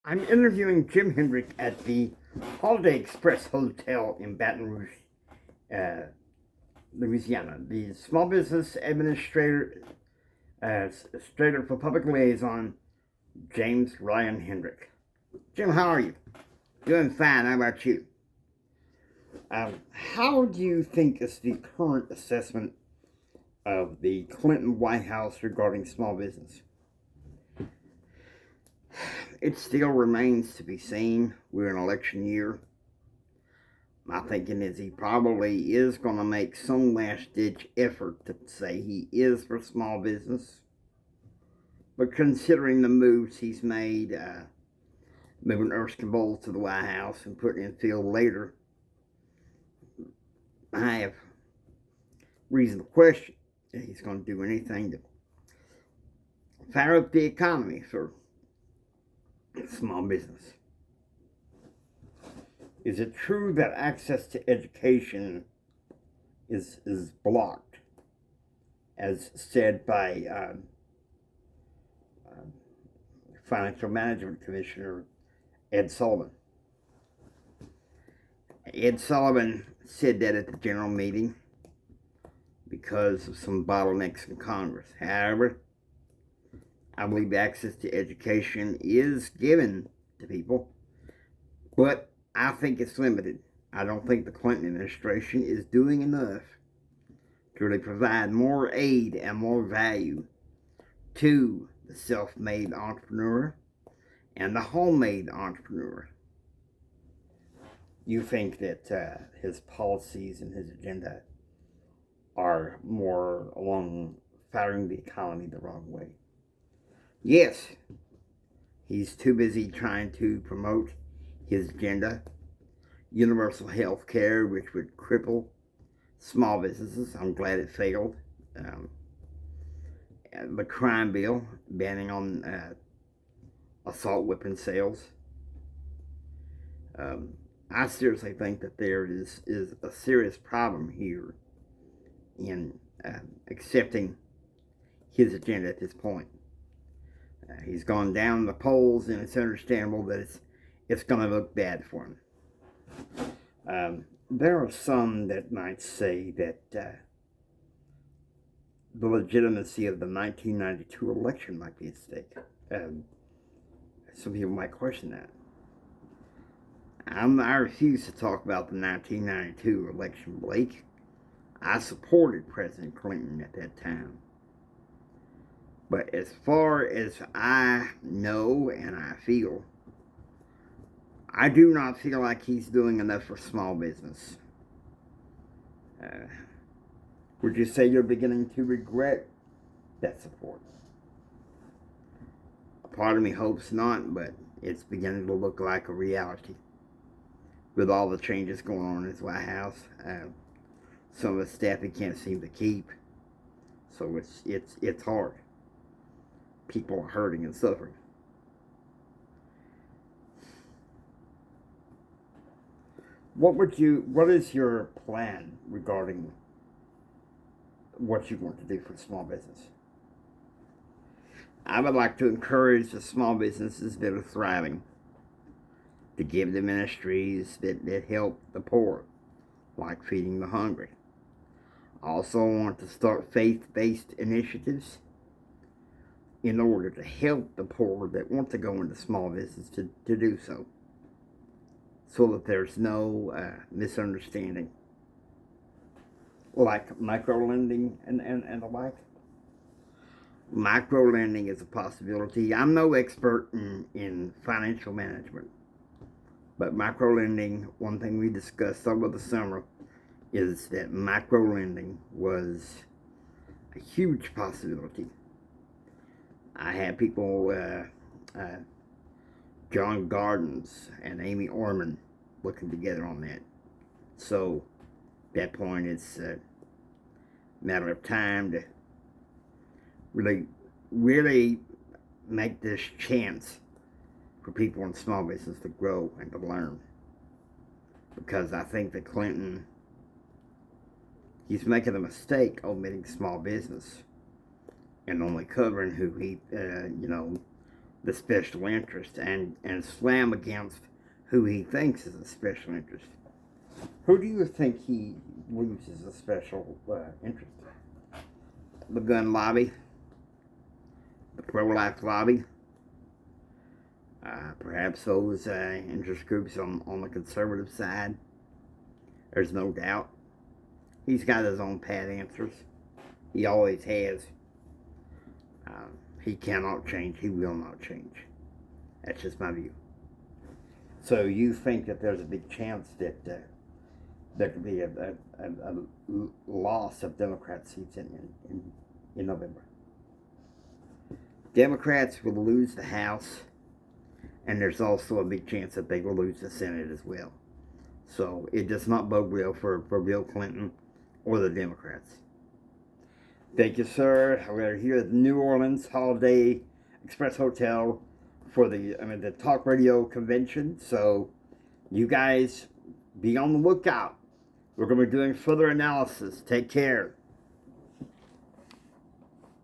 I'm interviewing Jim Hendrick at the Holiday Express Hotel in Baton Rouge, uh, Louisiana. The Small Business Administrator for Public Liaison, James Ryan Hendrick. Jim, how are you? Doing fine. How about you? How do you think is the current assessment of the Clinton White House regarding small business? It still remains to be seen. We're in election year. My thinking is he probably is going to make some last-ditch effort to say he is for small business. But considering the moves he's made, moving Erskine Bowles to the White House and putting in Phil later, I have reason to question that he's going to do anything to fire up the economy for small business. Is it true that access to education is blocked, as said by Financial Management Commissioner Ed Sullivan? Ed Sullivan said that at the general meeting because of some bottlenecks in Congress. However, I believe access to education is given to people, but I think it's limited. I don't think the Clinton administration is doing enough to really provide more aid and more value to the self-made entrepreneur and the homemade entrepreneur. You think that his policies and his agenda are more along firing the economy the wrong way? Yes, he's too busy trying to promote his agenda, universal health care, which would cripple small businesses. I'm glad it failed. The crime bill, banning on assault weapon sales. I seriously think that there is a serious problem here in accepting his agenda at this point. He's gone down the polls, and it's understandable that it's going to look bad for him. There are some that might say that the legitimacy of the 1992 election might be at stake. Some people might question that. I refuse to talk about the 1992 election, Blake. I supported President Clinton at that time. But as far as I know and I feel, I do not feel like he's doing enough for small business. Would you say you're beginning to regret that support? A part of me hopes not, but it's beginning to look like a reality. With all the changes going on in his White House, some of the staff he can't seem to keep, so it's hard. People are hurting and suffering. What is your plan regarding what you want to do for small business? I would like to encourage the small businesses that are thriving to give the ministries that help the poor, like feeding the hungry. I also want to start faith-based initiatives in order to help the poor that want to go into small business to do so that there's no misunderstanding, like micro-lending and the like. Micro-lending is a possibility. I'm no expert in financial management, but micro-lending, one thing we discussed over the summer is that micro-lending was a huge possibility. I had people, John Gardens and Amy Orman, working together on that. So, at that point, it's a matter of time to really make this chance for people in small business to grow and to learn. Because I think that Clinton, he's making a mistake omitting small business and only covering who he, the special interest and slam against who he thinks is a special interest. Who do you think he believes is a special interest? The gun lobby, the pro-life lobby, perhaps those interest groups on the conservative side. There's no doubt. He's got his own pat answers. He always has. He cannot change. He will not change. That's just my view. So you think that there's a big chance that there could be a loss of Democrat seats in November? Democrats will lose the House, and there's also a big chance that they will lose the Senate as well. So it does not bode well for Bill Clinton or the Democrats. Thank you, sir. We're here at the New Orleans Holiday Express Hotel for the talk radio convention. So you guys be on the lookout. We're going to be doing further analysis. Take care.